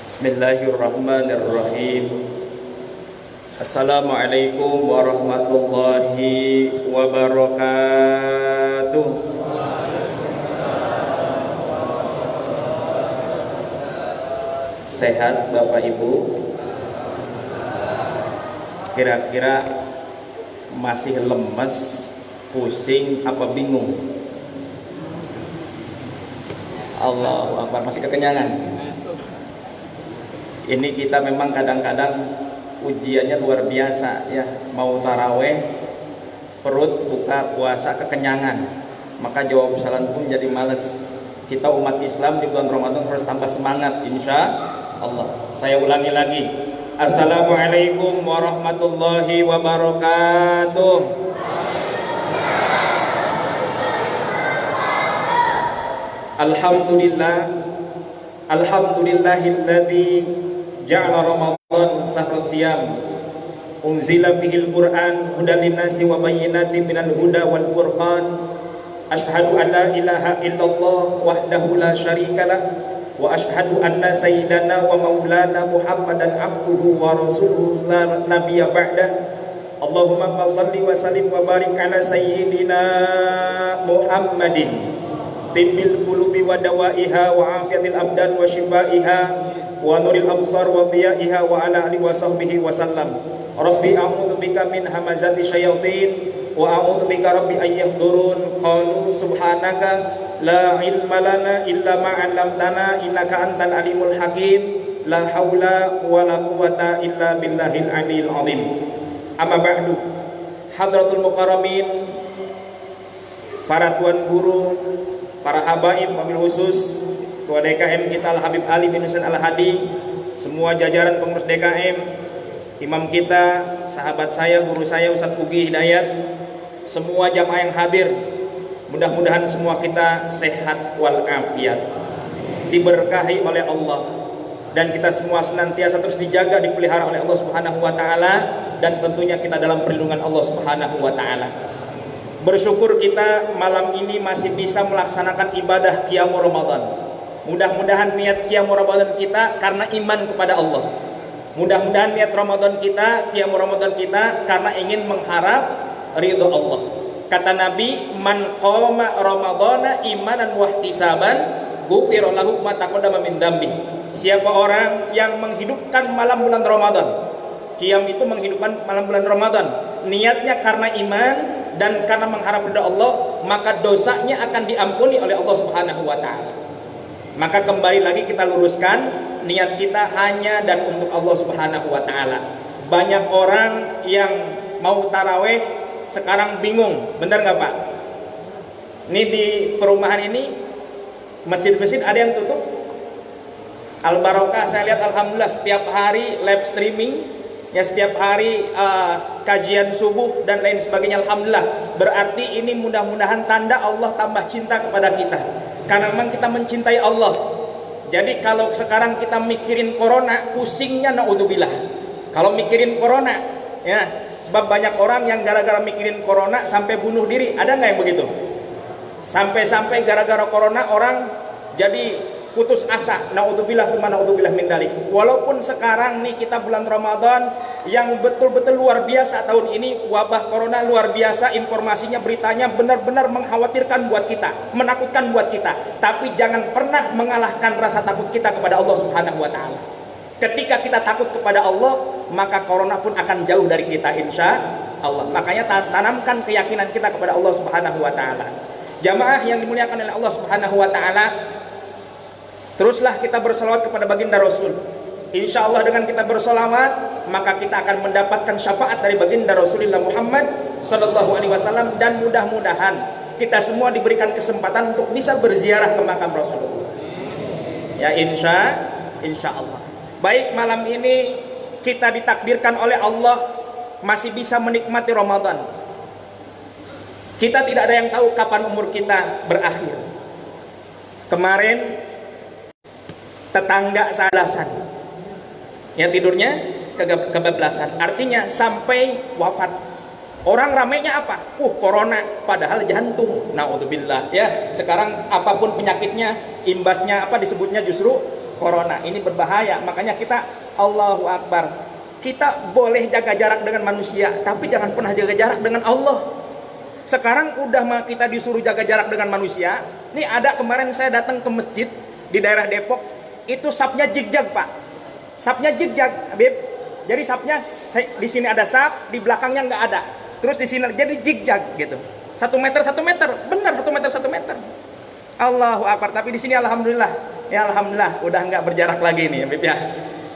Bismillahirrahmanirrahim. Assalamualaikum warahmatullahi wabarakatuh. Sehat Bapak Ibu? Kira-kira masih lemes, pusing, apa bingung? Allahu Akbar, masih kekenyangan? Ini kita memang kadang-kadang ujiannya luar biasa ya. Mau taraweh, perut buka puasa kekenyangan, maka jawab salam pun jadi males. Kita umat Islam di bulan Ramadan harus tambah semangat, insya Allah. Saya ulangi lagi. Assalamualaikum warahmatullahi wabarakatuh. Alhamdulillahilladzi ja'ala Ramadan sahra siyam unzila fihil Qur'an hudan linnasi wa bayyinatin minal huda wal furqan. Asyhadu an la ilaha illallah wahdahu la syarikalah wa asyhadu anna sayyidana wa maulana Muhammadan abduhu wa rasuluhu la nabiyya ba'dah. Allahumma shalli wa sallim wa barik ala sayyidina Muhammadin tibbil qulubi wa dawaiha wa afiyatil abdan wa shifaiha wa nuril absar wa diyaiha wa ala alihi wa sahbihi wa sallam. Rabbi a'udzu bika min hamazati syayatin wa a'udzu bika rabbi an yahdurun. Qalu subhanaka la ilma lana illa ma 'allamtana innaka antal alimul hakim. La haula wa la quwwata illa billahil aliyil azim. Amma ba'du. Hadratul mukarramin, para tuan guru, para habaib, wabil khusus Ketua DKM kita Al-Habib Ali bin Husain Al-Hadi, semua jajaran pengurus DKM, imam kita, sahabat saya, guru saya Ustaz Ugi Hidayat, semua jamaah yang hadir, mudah-mudahan semua kita sehat walafiat, diberkahi oleh Allah, dan kita semua senantiasa terus dijaga, dipelihara oleh Allah Subhanahu wa taala, dan tentunya kita dalam perlindungan Allah Subhanahu wa taala. Bersyukur kita malam ini masih bisa melaksanakan ibadah Qiyamul Ramadan. Mudah-mudahan niat Qiyamul Ramadan kita karena iman kepada Allah. Mudah-mudahan niat Ramadan kita, Qiyamul Ramadan kita karena ingin mengharap ridho Allah. Kata Nabi, man qama ramadhana imanan wa ihtisaban ghufira lahu ma taqaddama min dambi. Siapa orang yang menghidupkan malam bulan Ramadan, Qiyam itu menghidupkan malam bulan Ramadan, niatnya karena iman dan karena mengharap ridha Allah, maka dosanya akan diampuni oleh Allah Subhanahu wa taala. Maka kembali lagi kita luruskan, niat kita hanya dan untuk Allah Subhanahu wa taala. Banyak orang yang mau taraweh sekarang bingung, benar nggak Pak? Ini di perumahan ini masjid-masjid ada yang tutup. Al Barokah saya lihat alhamdulillah setiap hari live streaming, ya setiap hari kajian subuh dan lain sebagainya, alhamdulillah. Berarti ini mudah-mudahan tanda Allah tambah cinta kepada kita, karena memang kita mencintai Allah. Jadi kalau sekarang kita mikirin corona, pusingnya naudzubillah. Kalau mikirin corona, ya, sebab banyak orang yang gara-gara mikirin corona sampai bunuh diri. Ada nggak yang begitu? Sampai-sampai gara-gara corona orang jadi putus asa. Naudzubillah tsumma naudzubillah min dzalik. Walaupun sekarang nih kita bulan Ramadan yang betul-betul luar biasa tahun ini, wabah corona luar biasa, informasinya, beritanya benar-benar mengkhawatirkan buat kita, menakutkan buat kita. Tapi jangan pernah mengalahkan rasa takut kita kepada Allah Subhanahu wa taala. Ketika kita takut kepada Allah, maka corona pun akan jauh dari kita insya Allah. Makanya tanamkan keyakinan kita kepada Allah Subhanahu wa taala. Jamaah yang dimuliakan oleh Allah Subhanahu wa taala, teruslah kita bersolawat kepada baginda Rasul. Insya Allah dengan kita bersolawat, maka kita akan mendapatkan syafaat dari baginda Rasulullah Muhammad Sallallahu Alaihi Wasallam, dan mudah-mudahan kita semua diberikan kesempatan untuk bisa berziarah ke makam Rasulullah. Ya insya Allah. Baik, malam ini kita ditakdirkan oleh Allah masih bisa menikmati Ramadan. Kita tidak ada yang tahu kapan umur kita berakhir. Kemarin tetangga sebelasan, yang tidurnya kebablasan, artinya sampai wafat. Orang ramainya apa? Corona, padahal jantung. Naudzubillah ya. Sekarang apapun penyakitnya, imbasnya apa disebutnya justru corona. Ini berbahaya. Makanya kita Allahu Akbar. Kita boleh jaga jarak dengan manusia, tapi jangan pernah jaga jarak dengan Allah. Sekarang udah mah kita disuruh jaga jarak dengan manusia. Nih ada kemarin saya datang ke masjid di daerah Depok, itu sapnya zigzag, Pak. Sapnya zigzag, Habib. Jadi sapnya di sini ada sap, di belakangnya nggak ada. Terus di sini jadi zigzag gitu. 1 meter 1 meter, benar 1 meter 1 meter. Allahu Akbar. Tapi di sini alhamdulillah, ya alhamdulillah udah nggak berjarak lagi nih, Habib ya.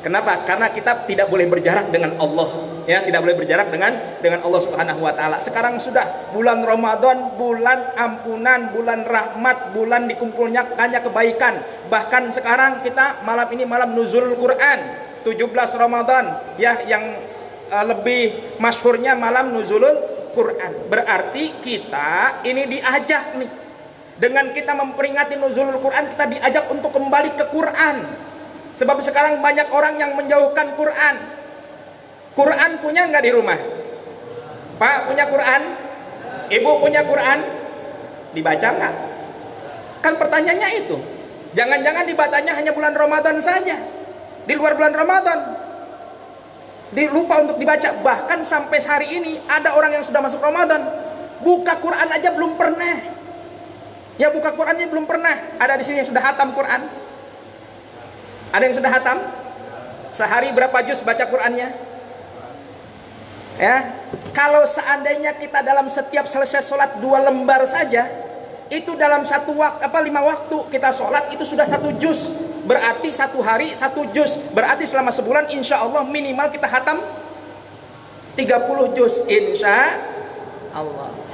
Kenapa? Karena kita tidak boleh berjarak dengan Allah, ya, tidak boleh berjarak dengan Allah Subhanahu wa taala. Sekarang sudah bulan Ramadan, bulan ampunan, bulan rahmat, bulan dikumpulnya kebaikan. Bahkan sekarang kita malam ini malam nuzulul Quran, 17 Ramadan, ya, yang lebih masyhurnya malam nuzulul Quran. Berarti kita ini diajak nih, dengan kita memperingati nuzulul Quran, kita diajak untuk kembali ke Quran. Sebab sekarang banyak orang yang menjauhkan Quran. Quran punya nggak di rumah? Pak punya Quran? Ibu punya Quran? Dibaca nggak? Kan pertanyaannya itu. Jangan-jangan dibacanya hanya bulan Ramadan saja. Di luar bulan Ramadan lupa untuk dibaca. Bahkan sampai hari ini ada orang yang sudah masuk Ramadan, buka Quran aja belum pernah. Ya, buka Qurannya belum pernah. Ada di sini yang sudah hatam Quran? Ada yang sudah hatam? Sehari berapa juz baca Qurannya? Ya, kalau seandainya kita dalam setiap selesai sholat 2 lembar saja, itu dalam 5 waktu kita sholat itu sudah 1 juz. Berarti 1 hari 1 juz. Berarti selama sebulan insya Allah minimal kita hatam 30 juz insya Allah.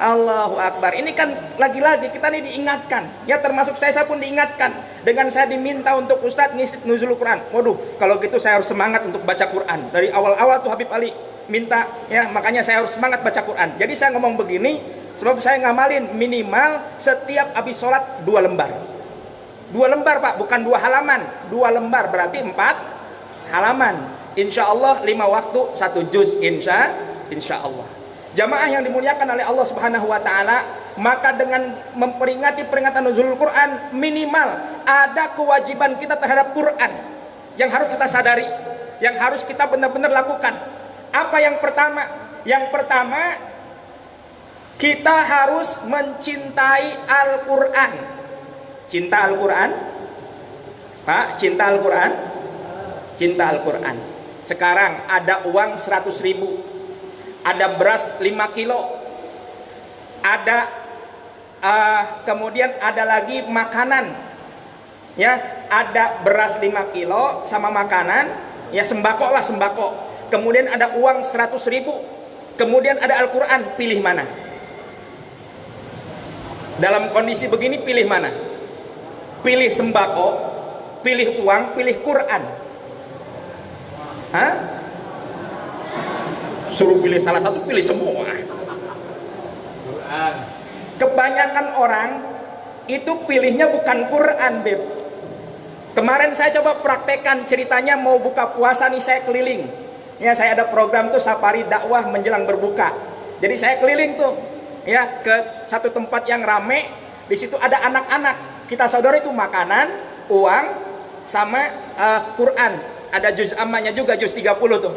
Allahu Akbar. Ini kan lagi-lagi kita nih diingatkan, ya, termasuk saya pun diingatkan. Dengan saya diminta untuk Ustadz ngisi nuzul Quran. Waduh, kalau gitu saya harus semangat untuk baca Quran. Dari awal-awal tuh Habib Ali minta, ya, makanya saya harus semangat baca Quran. Jadi saya ngomong begini sebab saya ngamalin minimal setiap habis sholat 2 lembar. 2 lembar, Pak, bukan 2 halaman. 2 lembar berarti 4 halaman. Insya Allah 5 waktu 1 juz insya Allah. Jamaah yang dimuliakan oleh Allah Subhanahu wa taala, maka dengan memperingati peringatan nuzulul Quran, minimal ada kewajiban kita terhadap Quran yang harus kita sadari, yang harus kita benar-benar lakukan. Apa yang pertama? Yang pertama, kita harus mencintai Al-Quran. Cinta Al-Quran? Pak, cinta Al-Quran? Cinta Al-Quran. Sekarang ada uang 100.000, ada beras 5 kilo, ada kemudian ada lagi makanan, ya, ada beras 5 kilo sama makanan, ya, sembako lah, sembako. Kemudian ada uang 100.000, kemudian ada Al-Quran. Pilih mana? Dalam kondisi begini pilih mana? Pilih sembako, pilih uang, pilih Quran? Hah? Suruh pilih salah satu, pilih semua. Kebanyakan orang itu pilihnya bukan Quran, Beb. Kemarin saya coba praktekkan ceritanya, mau buka puasa nih, saya keliling. Ya, saya ada program tuh safari dakwah menjelang berbuka. Jadi saya keliling tuh, ya, ke satu tempat yang rame. Di situ ada anak-anak. Kita saudara itu makanan, uang, sama Quran. Ada juz ammanya juga, juz 30 tuh.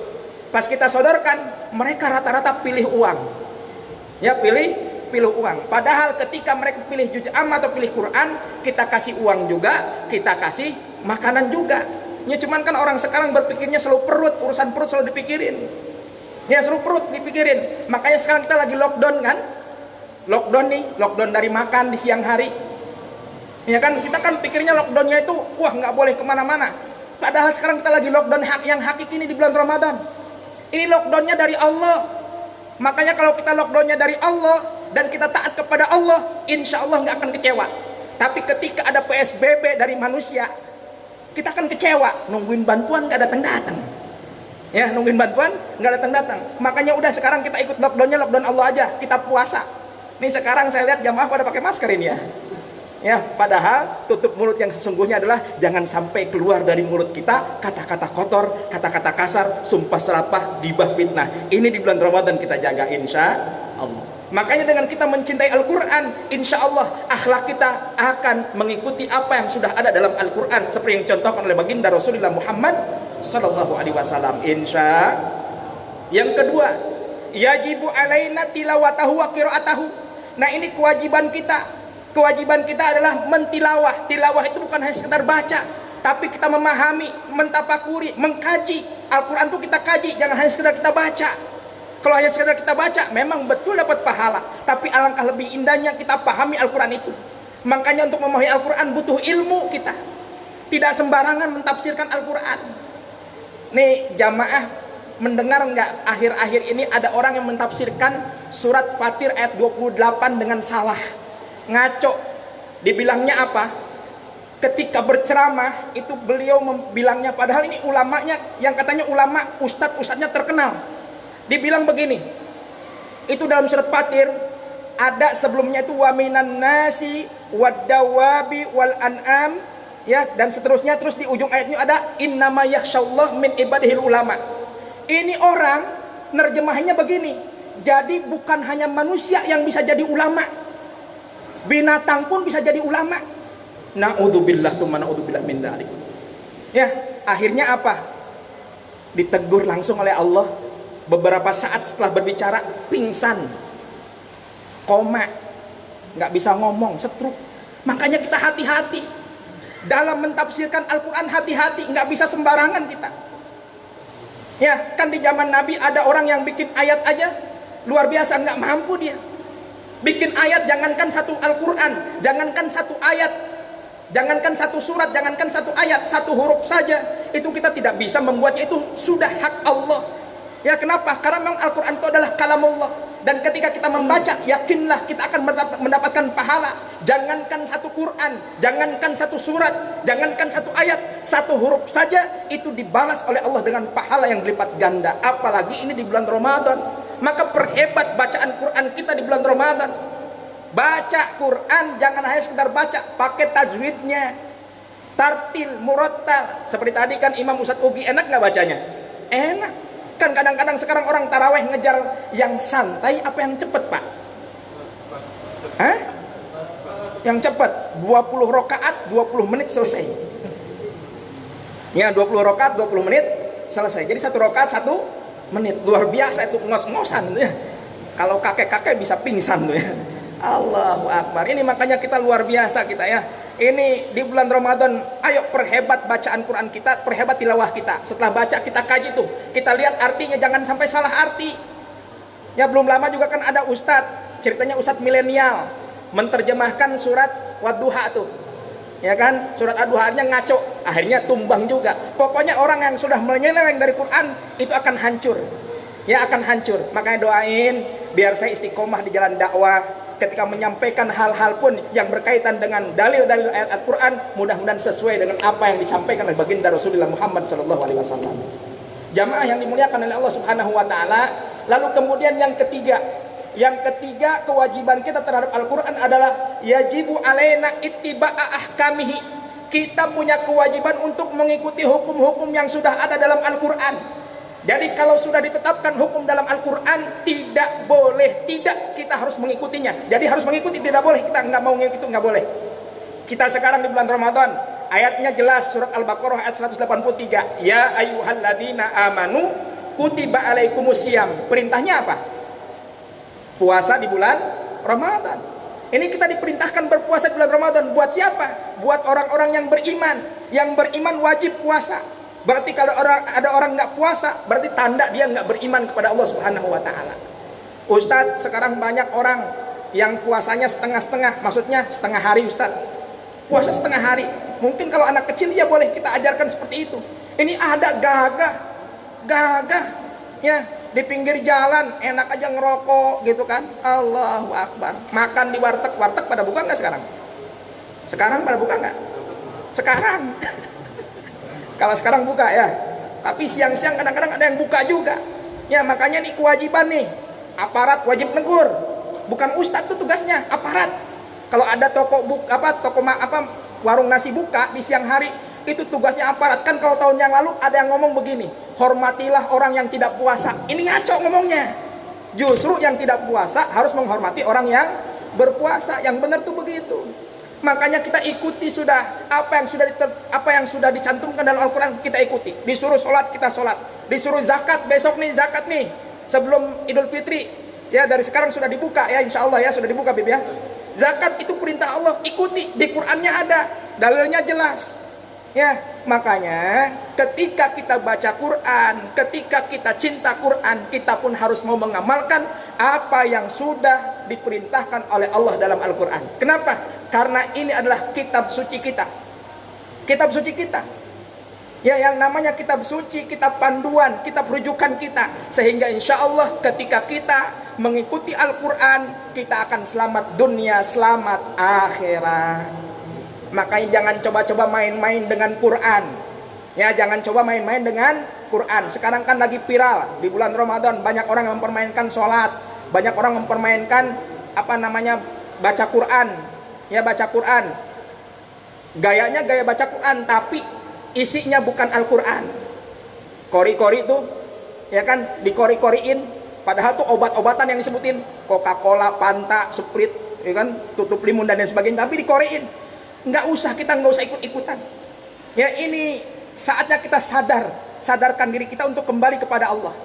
Pas kita sodorkan, mereka rata-rata pilih uang. Ya, pilih uang. Padahal ketika mereka pilih juz amma atau pilih Quran, kita kasih uang juga, kita kasih makanan juga. Ya, cuman kan orang sekarang berpikirnya selalu perut, urusan perut selalu dipikirin. Ya, selalu perut dipikirin. Makanya sekarang kita lagi lockdown kan? Lockdown nih, lockdown dari makan di siang hari. Ya kan, kita kan pikirnya lockdownnya itu, wah, nggak boleh kemana-mana. Padahal sekarang kita lagi lockdown yang hakiki ini di bulan Ramadan. Ini lockdownnya dari Allah. Makanya kalau kita lockdownnya dari Allah dan kita taat kepada Allah, insya Allah nggak akan kecewa. Tapi ketika ada PSBB dari manusia, kita akan kecewa. Nungguin bantuan nggak datang-datang. Ya, nungguin bantuan nggak datang-datang. Makanya udah sekarang kita ikut lockdownnya, lockdown Allah aja. Kita puasa. Nih sekarang saya lihat jamaah pada pakai masker ini ya. Ya, padahal tutup mulut yang sesungguhnya adalah jangan sampai keluar dari mulut kita kata-kata kotor, kata-kata kasar, sumpah serapah, gibah, fitnah. Ini di bulan Ramadan kita jaga insya Allah. Makanya dengan kita mencintai Al-Quran, insya Allah akhlak kita akan mengikuti apa yang sudah ada dalam Al-Quran, seperti yang contohkan oleh baginda Rasulullah Muhammad Sallallahu Alaihi Wasallam. Insya. Yang kedua, yajibu alaina tilawatahu wa qiraatahu. Nah, ini kewajiban kita. Kewajiban kita adalah mentilawah. Tilawah itu bukan hanya sekedar baca, tapi kita memahami, mentafakuri, mengkaji. Al-Quran itu kita kaji, jangan hanya sekedar kita baca. Kalau hanya sekedar kita baca, memang betul dapat pahala, tapi alangkah lebih indahnya kita pahami Al-Quran itu. Makanya untuk memahami Al-Quran butuh ilmu kita. Tidak sembarangan mentafsirkan Al-Quran. Nih jamaah, mendengar nggak akhir-akhir ini ada orang yang mentafsirkan surat Fatir ayat 28 dengan salah, ngaco. Dibilangnya apa? Ketika berceramah itu beliau bilangnya, padahal ini ulamanya yang katanya ulama, ustadznya terkenal. Dibilang begini, itu dalam surat Fatir ada sebelumnya itu wa minan nasi wad dawabi wal an'am, ya, dan seterusnya. Terus di ujung ayatnya ada innama yakhsyallah min ibadihil ulama. Ini orang nerjemahannya begini, jadi bukan hanya manusia yang bisa jadi ulama, binatang pun bisa jadi ulama. Na'udzubillah tsumma na'udzubillah min dzalik. Ya, akhirnya apa? Ditegur langsung oleh Allah. Beberapa saat setelah berbicara pingsan, koma, nggak bisa ngomong, stroke. Makanya kita hati-hati dalam mentafsirkan Al-Quran, hati-hati, nggak bisa sembarangan kita. Ya, kan di zaman Nabi ada orang yang bikin ayat aja luar biasa, nggak mampu dia. Bikin ayat, jangankan satu Al-Quran, jangankan satu ayat, jangankan satu surat, jangankan satu ayat, satu huruf saja itu kita tidak bisa membuatnya, itu sudah hak Allah. Ya, kenapa? Karena memang Al-Quran itu adalah kalamullah. Dan ketika kita membaca, yakinlah kita akan mendapatkan pahala. Jangankan satu Quran, jangankan satu surat, jangankan satu ayat, satu huruf saja itu dibalas oleh Allah dengan pahala yang berlipat ganda. Apalagi ini di bulan Ramadan. Maka perhebat bacaan Quran kita di bulan Ramadan. Baca Quran jangan hanya sekedar baca, pakai tajwidnya, tartil, murattal. Seperti tadi kan Imam Ustadz Ugi, enak nggak bacanya? Enak. Kan kadang-kadang sekarang orang taraweh ngejar yang santai apa yang cepet, Pak? Hah? Yang cepet 20 rakaat 20 menit selesai. Ya, 20 rakaat 20 menit selesai. Jadi satu rakaat 1 menit. Luar biasa itu, ngos-ngosan ya. Kalau kakek-kakek bisa pingsan tuh ya. Allahu Akbar. Ini makanya kita luar biasa kita ya. Ini di bulan Ramadan, ayo perhebat bacaan Quran kita, perhebat tilawah kita. Setelah baca kita kaji tuh, kita lihat artinya, jangan sampai salah arti. Ya, belum lama juga kan ada ustadz, ceritanya ustadz milenial, menterjemahkan surat Wadduha tuh. Ya kan, surat Ad-Duha-nya ngaco, akhirnya tumbang juga. Pokoknya orang yang sudah menyeleweng dari Quran itu akan hancur. Ya, akan hancur. Makanya doain biar saya istiqomah di jalan dakwah. Ketika menyampaikan hal-hal pun yang berkaitan dengan dalil-dalil ayat Al-Quran, mudah-mudahan sesuai dengan apa yang disampaikan oleh baginda Rasulullah Muhammad SAW. Jamaah yang dimuliakan oleh Allah Subhanahu Wa Taala. Lalu kemudian yang ketiga kewajiban kita terhadap Al-Quran adalah yajibu alaina ittiba'a ahkamihi. Kita punya kewajiban untuk mengikuti hukum-hukum yang sudah ada dalam Al-Quran. Jadi kalau sudah ditetapkan hukum dalam Al-Quran, tidak boleh tidak kita harus mengikutinya. Jadi harus mengikuti, tidak boleh kita nggak mau mengikuti, nggak boleh. Kita sekarang di bulan Ramadan, ayatnya jelas, surat Al-Baqarah ayat 183. Ya ayyuhalladzina amanu kutiba alaikumusiyam. Perintahnya apa? Puasa di bulan Ramadan. Ini kita diperintahkan berpuasa di bulan Ramadan. Buat siapa? Buat orang-orang yang beriman. Yang beriman wajib puasa. Berarti kalau ada orang nggak puasa, berarti tanda dia nggak beriman kepada Allah Subhanahu Wa Taala. Ustadz, sekarang banyak orang yang puasanya setengah-setengah, maksudnya setengah hari Ustadz. Puasa setengah hari. Mungkin kalau anak kecil ya boleh kita ajarkan seperti itu. Ini ada gagah, ya di pinggir jalan enak aja ngerokok gitu kan. Allahu Akbar. Makan di warteg pada buka nggak sekarang? Sekarang pada buka nggak? Sekarang. Kalau sekarang buka ya, tapi siang-siang kadang-kadang ada yang buka juga. Ya, makanya ini kewajiban nih, aparat wajib negur. Bukan ustadz tuh tugasnya, aparat. Kalau ada warung nasi buka di siang hari, itu tugasnya aparat. Kan kalau tahun yang lalu ada yang ngomong begini, hormatilah orang yang tidak puasa. Ini ngaco ngomongnya. Justru yang tidak puasa harus menghormati orang yang berpuasa. Yang benar tuh begitu. Makanya kita ikuti sudah apa yang sudah dicantumkan dalam Al-Quran, kita ikuti. Disuruh sholat, kita sholat. Disuruh zakat, besok nih zakat nih, sebelum Idul Fitri ya, dari sekarang sudah dibuka ya, insya Allah ya, sudah dibuka Bib ya. Zakat itu perintah Allah, ikuti, di Qurannya ada, dalilnya jelas ya. Makanya ketika kita baca Quran, ketika kita cinta Quran, kita pun harus mau mengamalkan apa yang sudah diperintahkan oleh Allah dalam Al-Quran. Kenapa? Karena ini adalah kitab suci kita. Kitab suci kita. Ya, yang namanya kitab suci, kitab panduan, kitab rujukan kita. Sehingga insya Allah ketika kita mengikuti Al-Quran, kita akan selamat dunia, selamat akhirat. Makanya jangan coba-coba main-main dengan Quran. Ya, jangan coba main-main dengan Quran. Sekarang kan lagi viral di bulan Ramadan, banyak orang yang mempermainkan sholat, banyak orang mempermainkan baca Quran. Ya, baca Quran. Gayanya gaya baca Quran, tapi isinya bukan Al-Quran. Kori-kori itu, ya kan, dikori-koriin. Padahal tuh obat-obatan yang disebutin, Coca-Cola, Fanta, Sprite, ya kan, tutup limun dan lain sebagainya, tapi dikoriin. Nggak usah ikut-ikutan. Ya, ini saatnya kita sadarkan diri kita untuk kembali kepada Allah.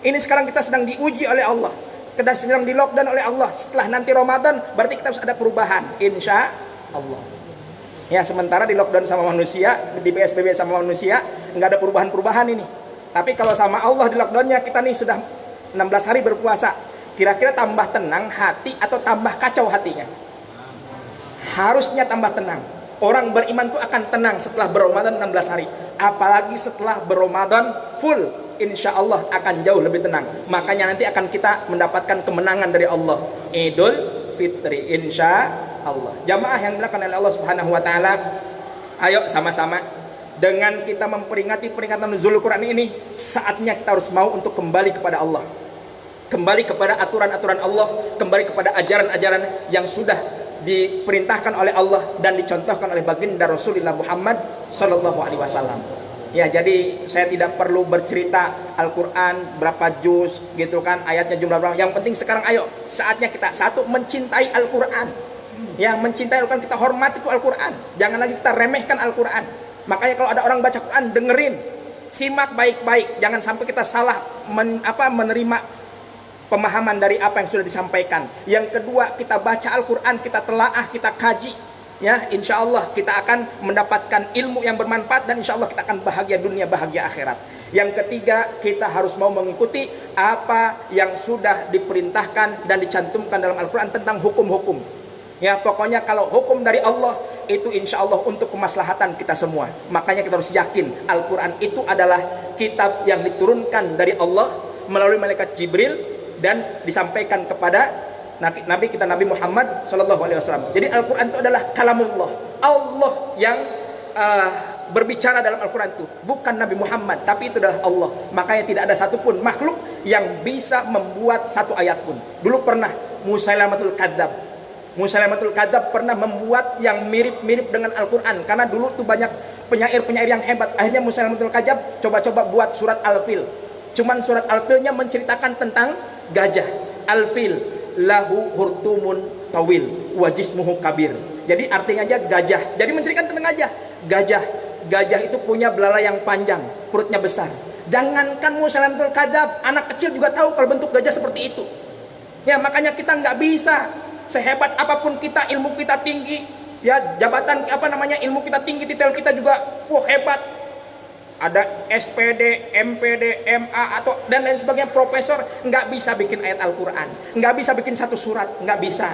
Ini sekarang kita sedang diuji oleh Allah, kita sedang di lockdown oleh Allah. Setelah nanti Ramadan berarti kita harus ada perubahan, insya Allah. Ya, sementara di lockdown sama manusia, di PSBB sama manusia, nggak ada perubahan-perubahan ini. Tapi kalau sama Allah di lockdownnya, kita nih sudah 16 hari berpuasa, kira-kira tambah tenang hati atau tambah kacau hatinya? Harusnya tambah tenang. Orang beriman itu akan tenang setelah berramadan 16 hari. Apalagi setelah berramadan full, insya Allah akan jauh lebih tenang. Makanya nanti akan kita mendapatkan kemenangan dari Allah, Idul Fitri, insya Allah. Jamaah yang dilakukan oleh Allah Subhanahu Wa Taala, ayo sama-sama dengan kita memperingati peringatan nuzul Quran ini, saatnya kita harus mau untuk kembali kepada Allah, kembali kepada aturan-aturan Allah, kembali kepada ajaran-ajaran yang sudah diperintahkan oleh Allah dan dicontohkan oleh baginda Rasulullah Muhammad Sallallahu Alaihi Wasallam. Ya, jadi saya tidak perlu bercerita Al-Quran berapa juz gitu kan, ayatnya jumlah berapa. Yang penting sekarang ayo saatnya kita satu mencintai Al-Quran. Ya, mencintai Al-Quran, kita hormati itu Al-Quran. Jangan lagi kita remehkan Al-Quran. Makanya kalau ada orang baca Quran, dengerin, simak baik-baik. Jangan sampai kita salah menerima pemahaman dari apa yang sudah disampaikan. Yang kedua, kita baca Al-Quran, kita telaah, kita kaji. Ya, insya Allah kita akan mendapatkan ilmu yang bermanfaat dan insya Allah kita akan bahagia dunia, bahagia akhirat. Yang ketiga, kita harus mau mengikuti apa yang sudah diperintahkan dan dicantumkan dalam Al-Quran tentang hukum-hukum. Ya, pokoknya kalau hukum dari Allah itu insya Allah untuk kemaslahatan kita semua. Makanya kita harus yakin Al-Quran itu adalah kitab yang diturunkan dari Allah melalui malaikat Jibril dan disampaikan kepada Nabi kita, Nabi Muhammad Sallallahu Alaihi Wasallam. Jadi Al-Quran itu adalah kalamullah, Allah yang berbicara dalam Al-Quran itu, bukan Nabi Muhammad, tapi itu adalah Allah. Makanya tidak ada satupun makhluk yang bisa membuat satu ayat pun. Dulu pernah Musailamatul Kadzab pernah membuat yang mirip-mirip dengan Al-Quran, karena dulu tuh banyak penyair-penyair yang hebat. Akhirnya Musailamatul Kadzab coba-coba buat surat Al-Fil. Cuman surat Al-Filnya menceritakan tentang gajah. Al-Fil lahu hurtumun tawil wa jismuhu kabir. Jadi artinya aja gajah. Jadi menceritakan tentang gajah. Gajah itu punya belalai yang panjang, perutnya besar. Jangankan Musailamatul Kadzab, anak kecil juga tahu kalau bentuk gajah seperti itu. Ya, makanya kita nggak bisa sehebat apapun kita, ilmu kita tinggi, ya jabatan ilmu kita tinggi, titel kita juga hebat. Ada SPD, MPD, MA atau dan lain sebagainya, profesor, nggak bisa bikin ayat Al-Quran, nggak bisa bikin satu surat, nggak bisa.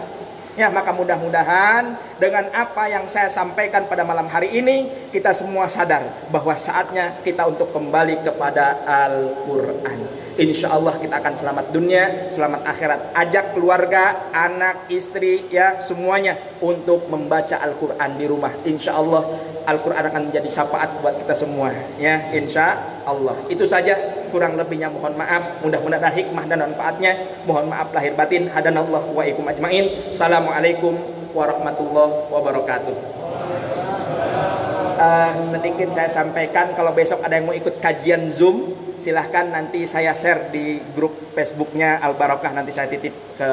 Ya, maka mudah-mudahan dengan apa yang saya sampaikan pada malam hari ini, kita semua sadar bahwa saatnya kita untuk kembali kepada Al-Quran. Insya Allah kita akan selamat dunia, selamat akhirat. Ajak keluarga, anak, istri, ya semuanya untuk membaca Al-Quran di rumah. Insya Allah Al-Quran akan menjadi syafaat buat kita semua. Ya, insya Allah. Itu saja, kurang lebihnya mohon maaf. Mudah-mudahan ada hikmah dan manfaatnya. Mohon maaf lahir batin. Hadanallah wa ikum ajmain. Assalamualaikum warahmatullahi wabarakatuh. Sedikit saya sampaikan, kalau besok ada yang mau ikut kajian Zoom, silahkan nanti saya share di grup Facebooknya Al Barokah, nanti saya titip ke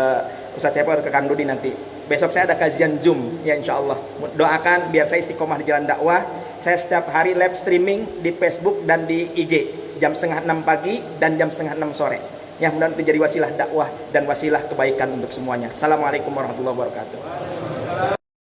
Ustadz Saiful, ke Kang Dudi nanti. Besok saya ada kajian Zoom, ya insya Allah. Doakan biar saya istiqomah di jalan dakwah. Saya setiap hari live streaming di Facebook dan di IG, jam 5:30 pagi dan jam 5:30 sore. Yang mudah-mudahan menjadi wasilah dakwah dan wasilah kebaikan untuk semuanya. Assalamualaikum warahmatullahi wabarakatuh.